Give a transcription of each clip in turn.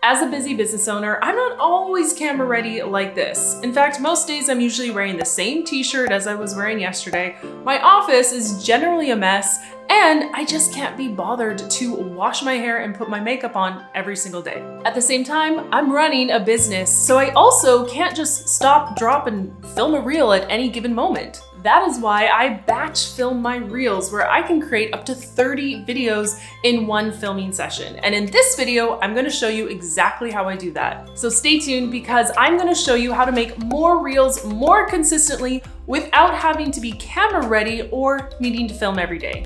As a busy business owner, I'm not always camera ready like this. In fact, most days I'm usually wearing the same t-shirt as I was wearing yesterday. My office is generally a mess, and I just can't be bothered to wash my hair and put my makeup on every single day. At the same time, I'm running a business, so I also can't just stop, drop, and film a reel at any given moment. That is why I batch film my reels, where I can create up to 30 videos in one filming session. And in this video, I'm gonna show you exactly how I do that. So stay tuned, because I'm gonna show you how to make more reels more consistently without having to be camera ready or needing to film every day.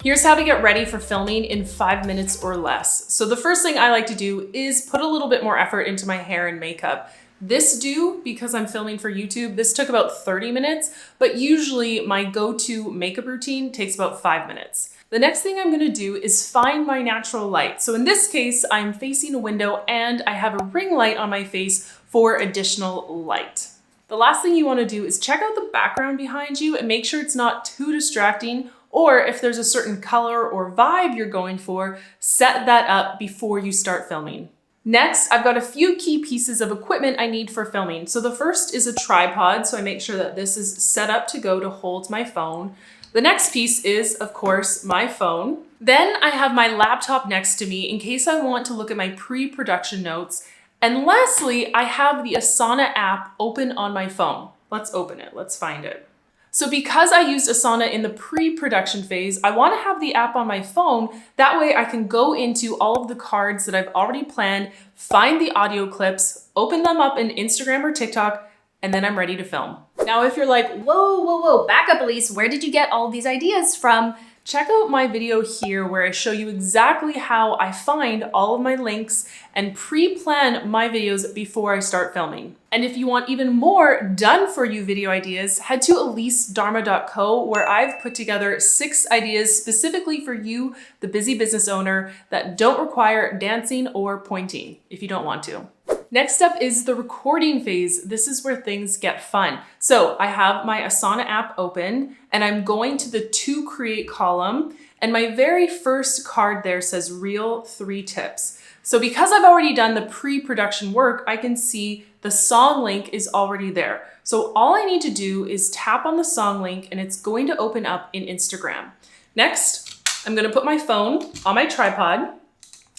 Here's how to get ready for filming in 5 minutes or less. So the first thing I like to do is put a little bit more effort into my hair and makeup. Because I'm filming for YouTube, this took about 30 minutes, but usually my go-to makeup routine takes about 5 minutes. The next thing I'm gonna do is find my natural light. So in this case, I'm facing a window and I have a ring light on my face for additional light. The last thing you wanna do is check out the background behind you and make sure it's not too distracting, or if there's a certain color or vibe you're going for, set that up before you start filming. Next, I've got a few key pieces of equipment I need for filming. So the first is a tripod, so I make sure that this is set up to go to hold my phone. The next piece is, of course, my phone. Then I have my laptop next to me in case I want to look at my pre-production notes. And lastly, I have the Asana app open on my phone. Let's open it, let's find it. So because I used Asana in the pre-production phase, I want to have the app on my phone. That way I can go into all of the cards that I've already planned, find the audio clips, open them up in Instagram or TikTok, and then I'm ready to film. Now, if you're like, whoa, back up, Elise, where did you get all these ideas from? Check out my video here where I show you exactly how I find all of my links and pre-plan my videos before I start filming. And if you want even more done-for-you video ideas, head to EliseDarma.co, where I've put together 6 ideas specifically for you, the busy business owner, that don't require dancing or pointing if you don't want to. Next up is the recording phase. This is where things get fun. So I have my Asana app open and I'm going to the To Create column, and my very first card there says Reel 3 Tips. So because I've already done the pre-production work, I can see the song link is already there. So all I need to do is tap on the song link and it's going to open up in Instagram. Next, I'm gonna put my phone on my tripod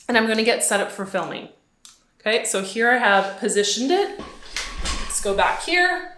and I'm gonna get set up for filming. Okay, so here I have positioned it. Let's go back here.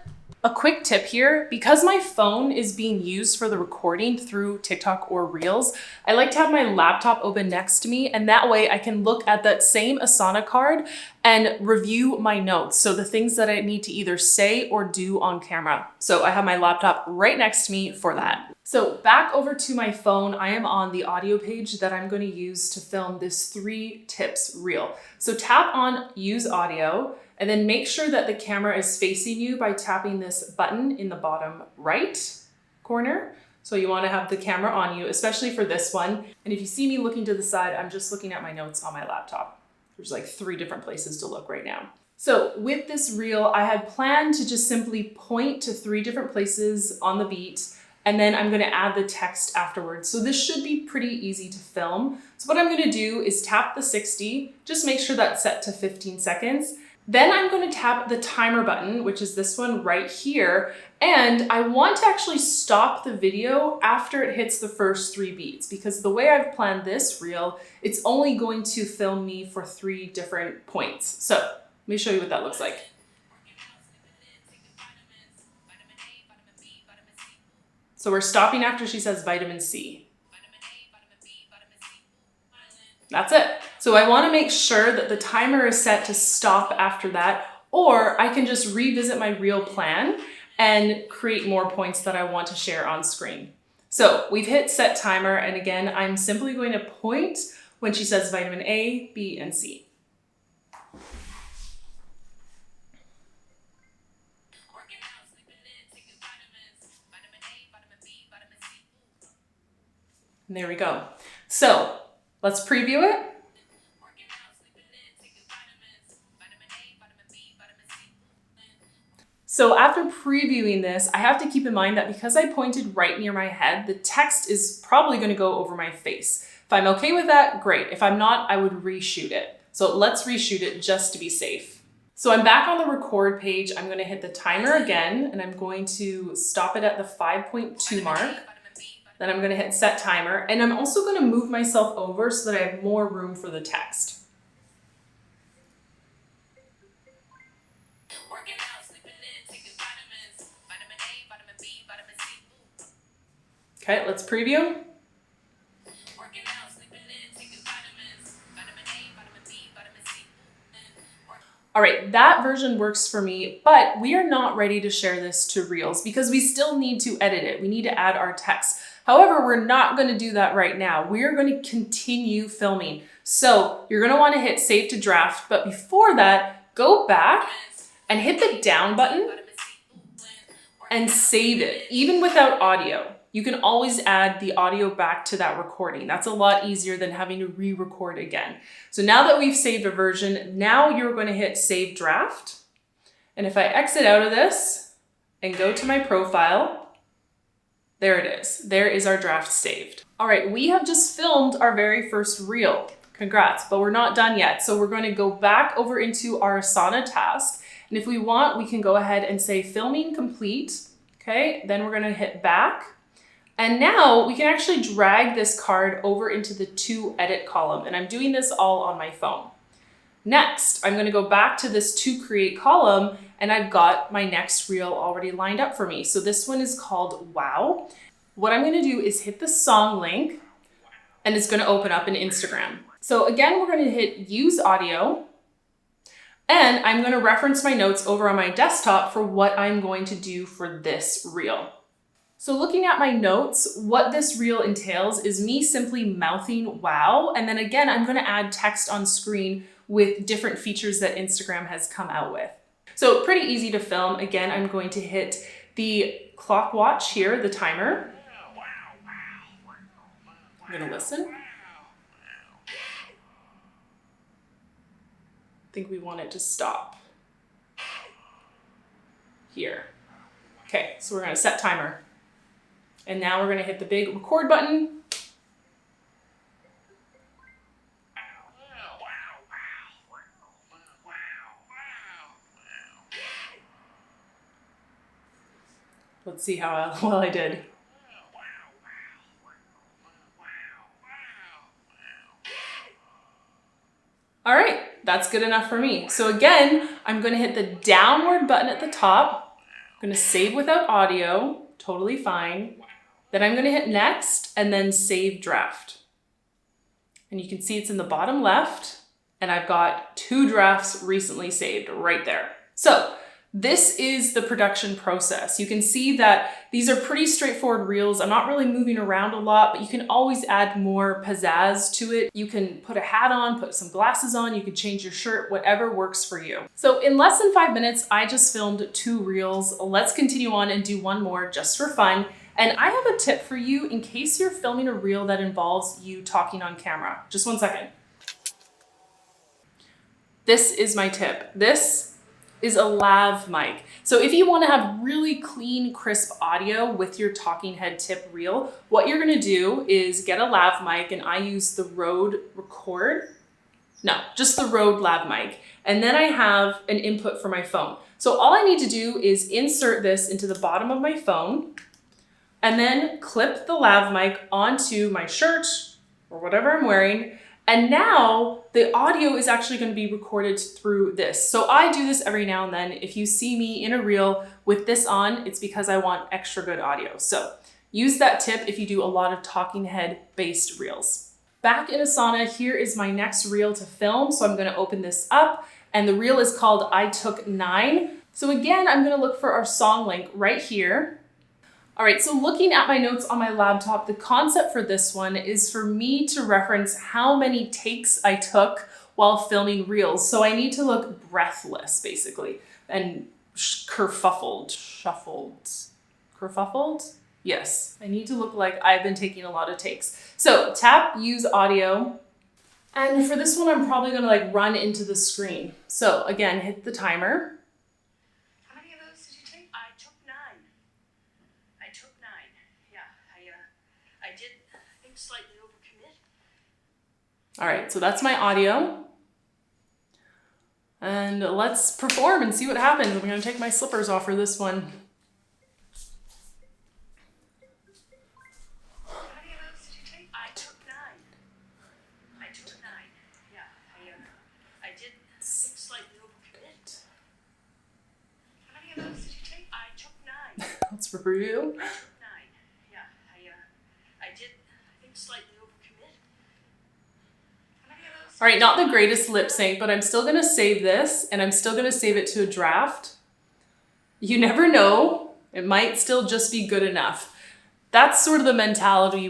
A quick tip here, because my phone is being used for the recording through TikTok or Reels, I like to have my laptop open next to me, and that way I can look at that same Asana card and review my notes. So the things that I need to either say or do on camera. So I have my laptop right next to me for that. So back over to my phone, I am on the audio page that I'm going to use to film this 3 tips reel. So tap on Use Audio, and then make sure that the camera is facing you by tapping this button in the bottom right corner. So you want to have the camera on you, especially for this one. And if you see me looking to the side, I'm just looking at my notes on my laptop. There's like 3 different places to look right now. So with this reel, I had planned to just simply point to 3 different places on the beat, and then I'm gonna add the text afterwards. So this should be pretty easy to film. So what I'm gonna do is tap the 60, just make sure that's set to 15 seconds. Then I'm going to tap the timer button, which is this one right here. And I want to actually stop the video after it hits the first 3 beats, because the way I've planned this reel, it's only going to film me for 3 different points. So let me show you what that looks like. So we're stopping after she says vitamin C. That's it. So I want to make sure that the timer is set to stop after that, or I can just revisit my reel plan and create more points that I want to share on screen. So we've hit set timer, and again, I'm simply going to point when she says vitamin A, B, and C. And there we go. So let's preview it. So after previewing this, I have to keep in mind that because I pointed right near my head, the text is probably going to go over my face. If I'm okay with that, great. If I'm not, I would reshoot it. So let's reshoot it just to be safe. So I'm back on the record page. I'm going to hit the timer again, and I'm going to stop it at the 5.2 mark. Then I'm going to hit set timer, and I'm also going to move myself over so that I have more room for the text. Okay, let's preview. All right, that version works for me, but we are not ready to share this to Reels because we still need to edit it. We need to add our text. However, we're not going to do that right now. We are going to continue filming. So you're going to want to hit save to draft, but before that, go back and hit the down button and save it, even without audio. You can always add the audio back to that recording. That's a lot easier than having to re-record again. So now that we've saved a version, now you're going to hit save draft. And if I exit out of this and go to my profile, there it is. There is our draft saved. All right, we have just filmed our very first reel. Congrats, but we're not done yet. So we're going to go back over into our Asana task. And if we want, we can go ahead and say filming complete. Okay, then we're going to hit back. And now we can actually drag this card over into the to edit column. And I'm doing this all on my phone. Next, I'm going to go back to this to create column, and I've got my next reel already lined up for me. So this one is called Wow. What I'm going to do is hit the song link, and it's going to open up in Instagram. So again, we're going to hit use audio, and I'm going to reference my notes over on my desktop for what I'm going to do for this reel. So looking at my notes, what this reel entails is me simply mouthing wow. And then again, I'm going to add text on screen with different features that Instagram has come out with. So pretty easy to film. Again, I'm going to hit the clock watch here, the timer. I'm going to listen. I think we want it to stop here. Okay, so we're going to set timer. And now we're going to hit the big record button. Let's see how well I did. All right, that's good enough for me. So again, I'm going to hit the downward button at the top. I'm going to save without audio, totally fine. Then I'm going to hit next and then save draft. And you can see it's in the bottom left, and I've got 2 drafts recently saved right there. So this is the production process. You can see that these are pretty straightforward reels. I'm not really moving around a lot, but you can always add more pizzazz to it. You can put a hat on, put some glasses on, you can change your shirt, whatever works for you. So in less than 5 minutes, I just filmed 2 reels. Let's continue on and do one more just for fun. And I have a tip for you in case you're filming a reel that involves you talking on camera. Just one second. This is my tip. This is a lav mic. So if you want to have really clean, crisp audio with your talking head tip reel, what you're going to do is get a lav mic, and I use the Rode just the Rode lav mic. And then I have an input for my phone. So all I need to do is insert this into the bottom of my phone, and then clip the lav mic onto my shirt or whatever I'm wearing. And now the audio is actually going to be recorded through this. So I do this every now and then. If you see me in a reel with this on, it's because I want extra good audio. So use that tip if you do a lot of talking head based reels. Back in Asana, here is my next reel to film. So I'm going to open this up, and the reel is called I Took 9. So again, I'm going to look for our song link right here. All right, so looking at my notes on my laptop, the concept for this one is for me to reference how many takes I took while filming reels. So I need to look breathless, basically, and kerfuffled. Yes, I need to look like I've been taking a lot of takes. So tap use audio. And for this one, I'm probably gonna run into the screen. So again, hit the timer. How many of those did you did, I think, slightly overcommit. All right, so that's my audio. And let's perform and see what happens. I'm gonna take my slippers off for this one. How many of those did you take? I took 9. I took 9. Yeah, I did, I think, slightly overcommit. How many of those did you take? I took 9. Let's review. I took 9. Yeah, I did, I think, slightly overcommit. How many of those? All right, not the greatest lip sync, but I'm still gonna save this and I'm still gonna save it to a draft. You never know, it might still just be good enough. That's sort of the mentality,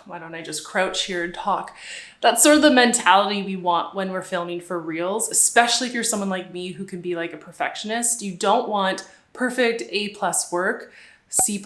why don't I just crouch here and talk? That's sort of the mentality we want when we're filming for Reels, especially if you're someone like me who can be like a perfectionist. You don't want perfect A+ work. C+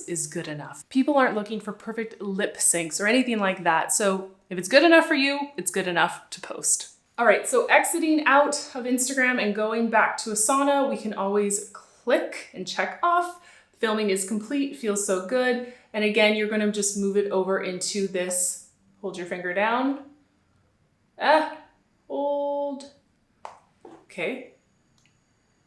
is good enough. People aren't looking for perfect lip syncs or anything like that. So if it's good enough for you, it's good enough to post. All right, so exiting out of Instagram and going back to Asana, we can always click and check off. Filming is complete, feels so good. And again, you're gonna just move it over into this, hold your finger down. Hold. Okay.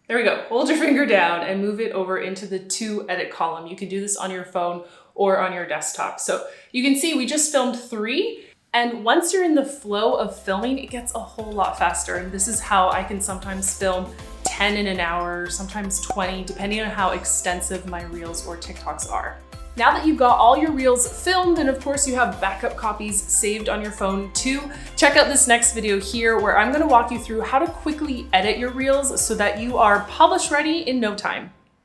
There we go. Hold your finger down and move it over into the to edit column. You can do this on your phone or on your desktop. So you can see we just filmed 3. And once you're in the flow of filming, it gets a whole lot faster. And this is how I can sometimes film 10 in an hour, sometimes 20, depending on how extensive my Reels or TikToks are. Now that you've got all your Reels filmed, and of course you have backup copies saved on your phone too, check out this next video here where I'm gonna walk you through how to quickly edit your Reels so that you are publish ready in no time.